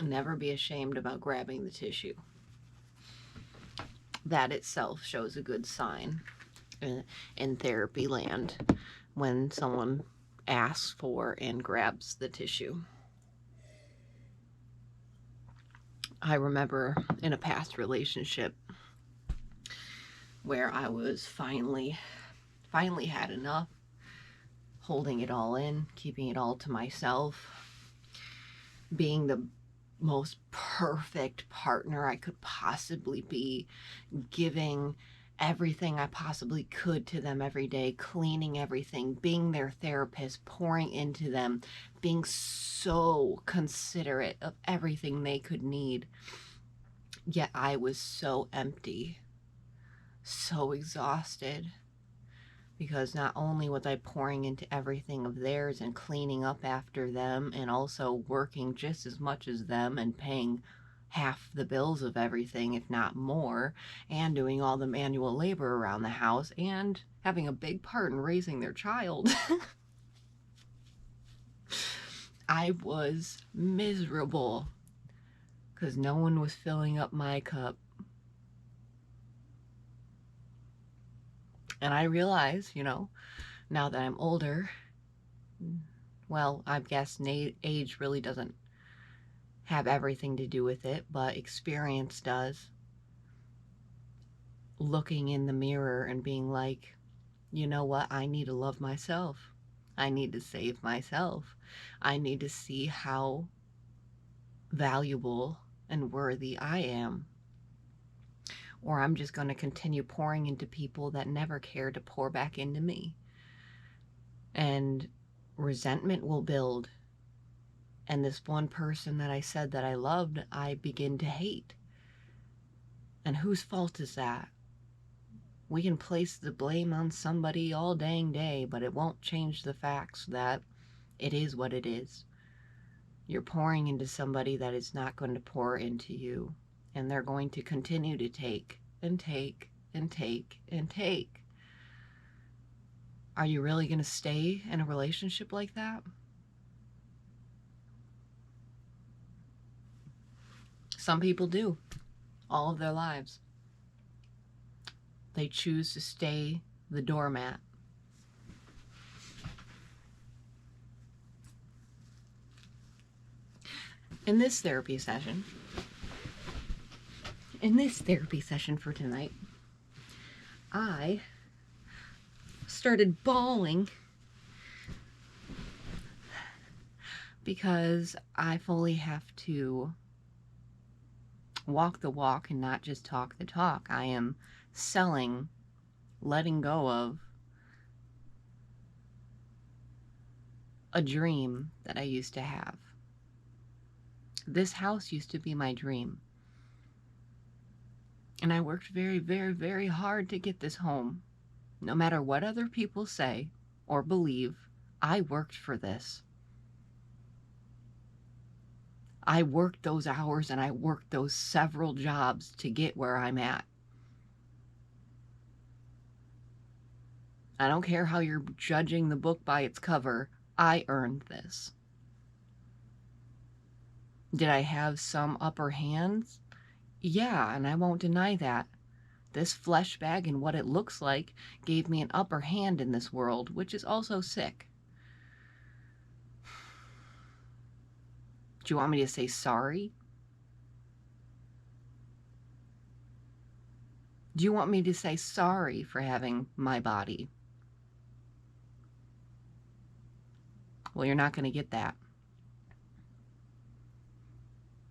Never be ashamed about grabbing the tissue. That itself shows a good sign in therapy land when someone asks for and grabs the tissue. I remember in a past relationship where I was finally had enough, holding it all in, keeping it all to myself, being the most perfect partner I could possibly be, giving everything I possibly could to them every day, cleaning everything, being their therapist, pouring into them, being so considerate of everything they could need. Yet I was so empty, so exhausted, because not only was I pouring into everything of theirs and cleaning up after them, and also working just as much as them and paying half the bills of everything, if not more, and doing all the manual labor around the house, and having a big part in raising their child. I was miserable because no one was filling up my cup. And I realize, now that I'm older, well, I guess age really doesn't have everything to do with it, but experience does. Looking in the mirror and being like, you know what? I need to love myself. I need to save myself. I need to see how valuable and worthy I am. Or I'm just going to continue pouring into people that never care to pour back into me. And resentment will build. And this one person that I said that I loved, I begin to hate. And whose fault is that? We can place the blame on somebody all dang day, but it won't change the facts that it is what it is. You're pouring into somebody that is not going to pour into you. And they're going to continue to take and take and take and take. Are you really going to stay in a relationship like that? Some people do, all of their lives. They choose to stay the doormat. In this therapy session for tonight, I started bawling because I fully have to walk the walk and not just talk the talk. I am selling, letting go of a dream that I used to have. This house used to be my dream. And I worked very, very, very hard to get this home. No matter what other people say or believe, I worked for this. I worked those hours and I worked those several jobs to get where I'm at. I don't care how you're judging the book by its cover. I earned this. Did I have some upper hands? Yeah, and I won't deny that. This flesh bag and what it looks like gave me an upper hand in this world, which is also sick. Do you want me to say sorry? Do you want me to say sorry for having my body? Well, you're not going to get that.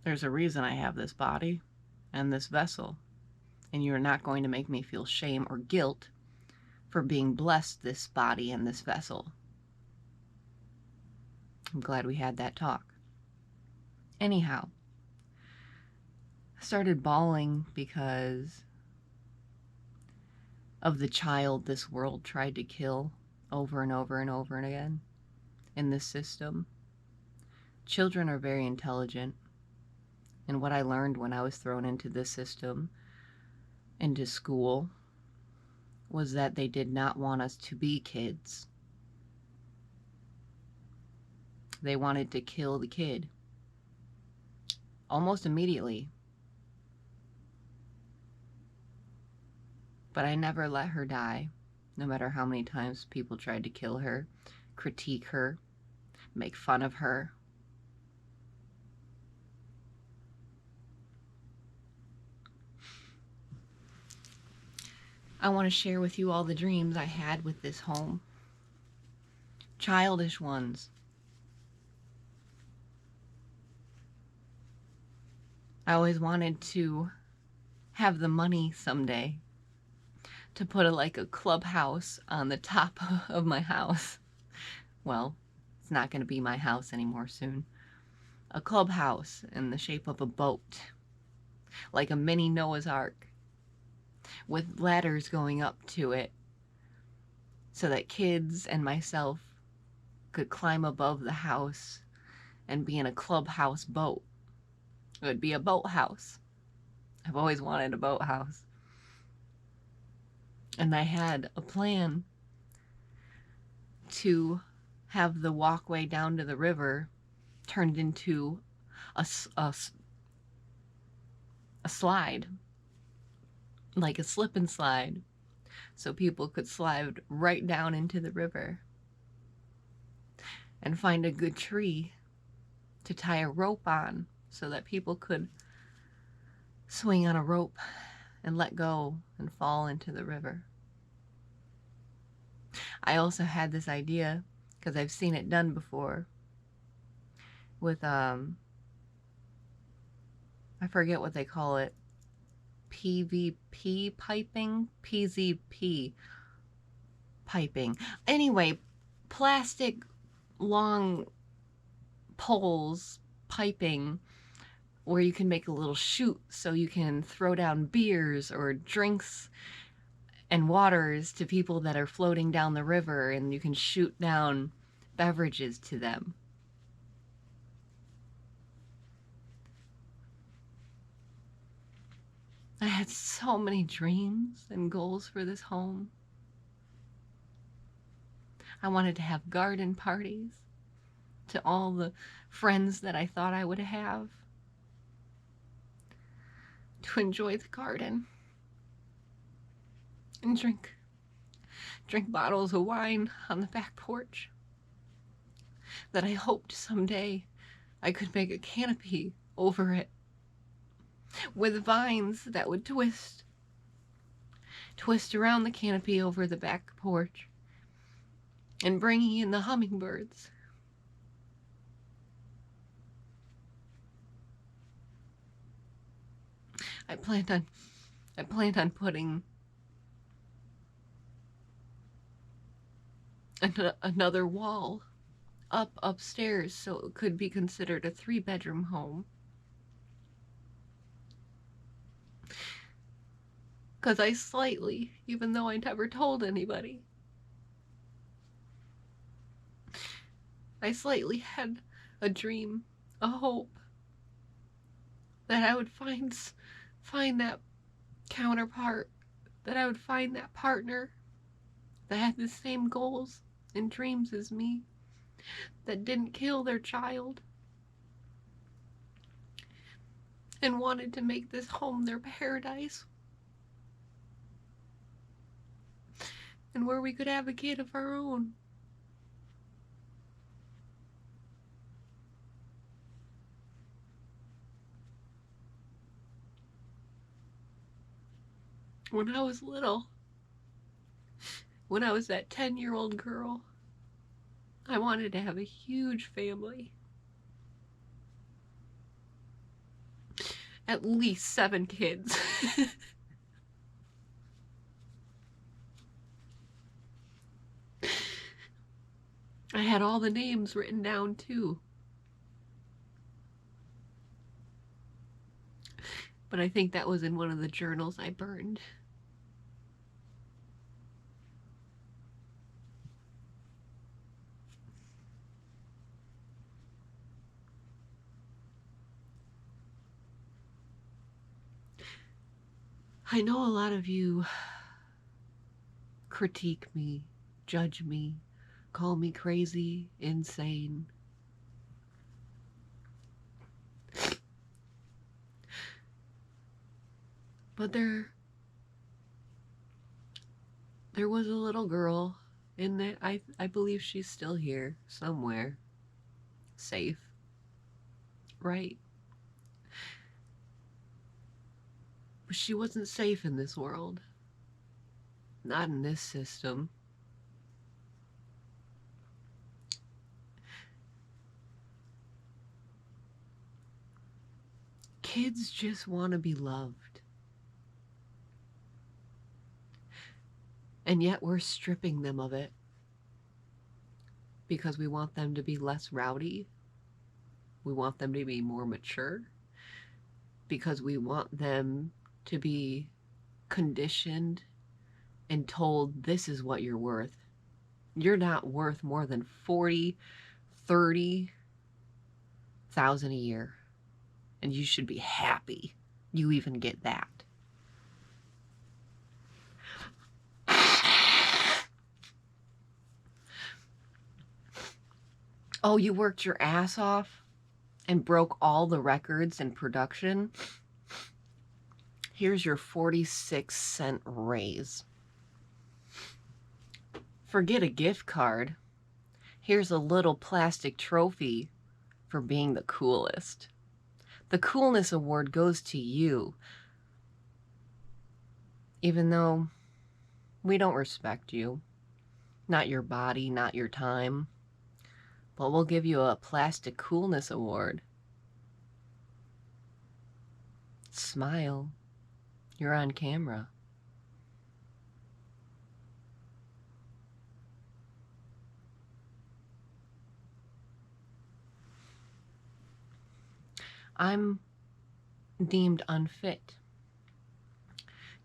There's a reason I have this body and this vessel, and you're not going to make me feel shame or guilt for being blessed this body and this vessel. I'm glad we had that talk. Anyhow, I started bawling because of the child this world tried to kill over and over and over and again in this system. Children are very intelligent. And what I learned when I was thrown into this system, into school, was that they did not want us to be kids. They wanted to kill the kid. almost immediately. But I never let her die, no matter how many times people tried to kill her, critique her, make fun of her. I want to share with you all the dreams I had with this home. Childish ones. I always wanted to have the money someday to put like a clubhouse on the top of my house. Well, it's not going to be my house anymore soon. A clubhouse in the shape of a boat, like a mini Noah's Ark, with ladders going up to it so that kids and myself could climb above the house and be in a clubhouse boat. It would be a boathouse. I've always wanted a boathouse. And I had a plan to have the walkway down to the river turned into a slide, like a slip and slide, so people could slide right down into the river, and find a good tree to tie a rope on so that people could swing on a rope and let go and fall into the river. I also had this idea because I've seen it done before with I forget what they call it, PVP piping, PZP piping. Anyway, plastic long poles piping where you can make a little chute so you can throw down beers or drinks and waters to people that are floating down the river, and you can shoot down beverages to them. I had so many dreams and goals for this home. I wanted to have garden parties to all the friends that I thought I would have, to enjoy the garden and drink bottles of wine on the back porch that I hoped someday I could make a canopy over it with vines that would twist around the canopy over the back porch and bringing in the hummingbirds. I planned on putting another wall upstairs so it could be considered a 3-bedroom home. Because I slightly, even though I never told anybody, I slightly had a dream, a hope, that I would find that counterpart, that I would find that partner that had the same goals and dreams as me, that didn't kill their child, and wanted to make this home their paradise, and where we could have a kid of our own. When I was little, when I was that 10-year-old girl, I wanted to have a huge family. At least 7 kids. I had all the names written down too. But I think that was in one of the journals I burned. I know a lot of you critique me, judge me, call me crazy, insane. But there was a little girl in there. I believe she's still here somewhere, safe, right? But she wasn't safe in this world, not in this system. Kids just want to be loved. And yet we're stripping them of it because we want them to be less rowdy. We want them to be more mature. Because we want them to be conditioned and told this is what you're worth. You're not worth more than 40, 30,000 a year. And you should be happy you even get that. Oh, you worked your ass off and broke all the records in production? Here's your 46-cent raise. Forget a gift card. Here's a little plastic trophy for being the coolest. The Coolness Award goes to you, even though we don't respect you. Not your body, not your time. But we'll give you a plastic Coolness Award. Smile. You're on camera. I'm deemed unfit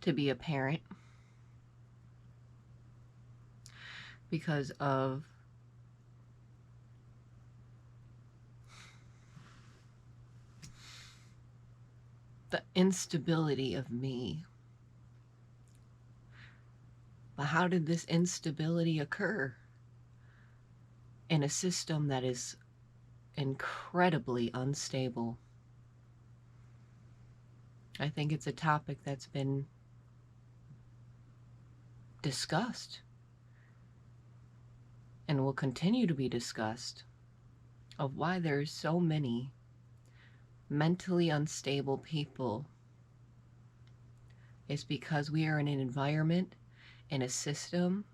to be a parent because of the instability of me. But how did this instability occur in a system that is incredibly unstable? I think it's a topic that's been discussed and will continue to be discussed, of why there's so many mentally unstable people. It's because we are in an environment, in a system,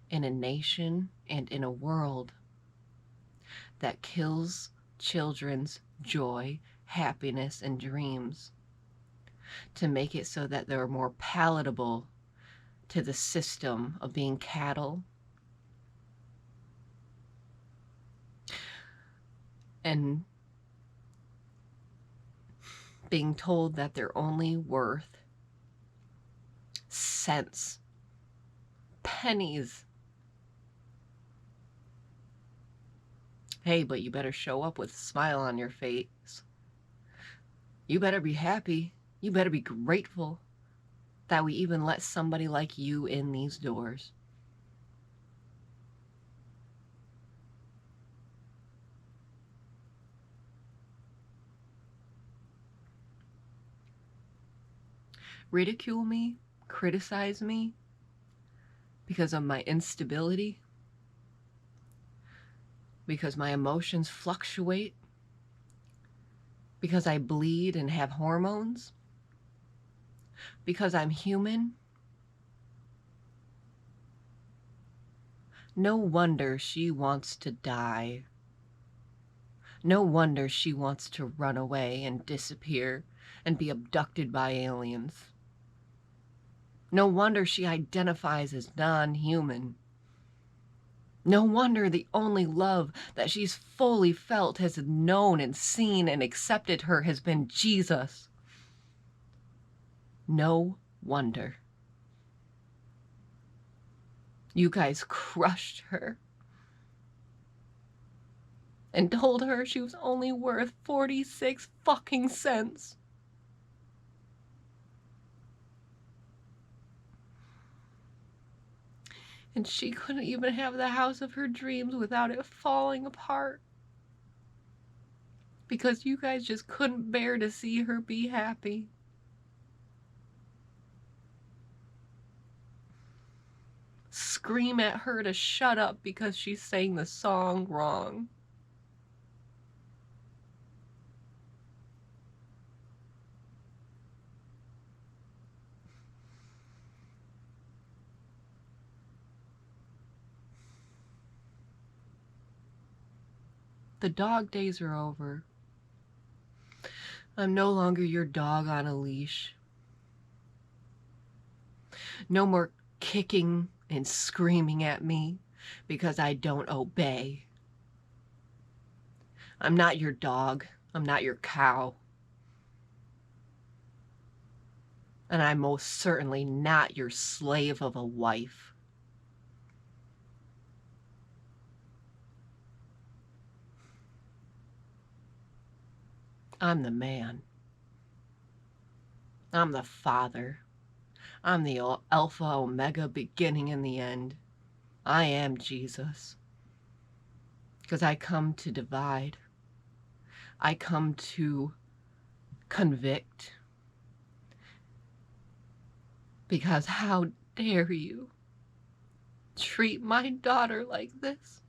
in a nation, and in a world that kills children's joy, happiness, and dreams to make it so that they're more palatable to the system of being cattle and being told that they're only worth cents, pennies. Hey, but you better show up with a smile on your face. You better be happy. You better be grateful that we even let somebody like you in these doors. Ridicule me, criticize me because of my instability, because my emotions fluctuate, because I bleed and have hormones, because I'm human. No wonder she wants to die. No wonder she wants to run away and disappear and be abducted by aliens. No wonder she identifies as non-human. No wonder the only love that she's fully felt, has known and seen and accepted her, has been Jesus. No wonder. You guys crushed her and told her she was only worth 46 fucking cents. And she couldn't even have the house of her dreams without it falling apart. Because you guys just couldn't bear to see her be happy. scream at her to shut up because she sang the song wrong. The dog days are over. I'm no longer your dog on a leash. No more kicking and screaming at me because I don't obey. I'm not your dog. I'm not your cow. And I'm most certainly not your slave of a wife. I'm the man. I'm the father. I'm the Alpha, Omega, beginning and the end. I am Jesus. Because I come to divide. I come to convict. Because how dare you treat my daughter like this?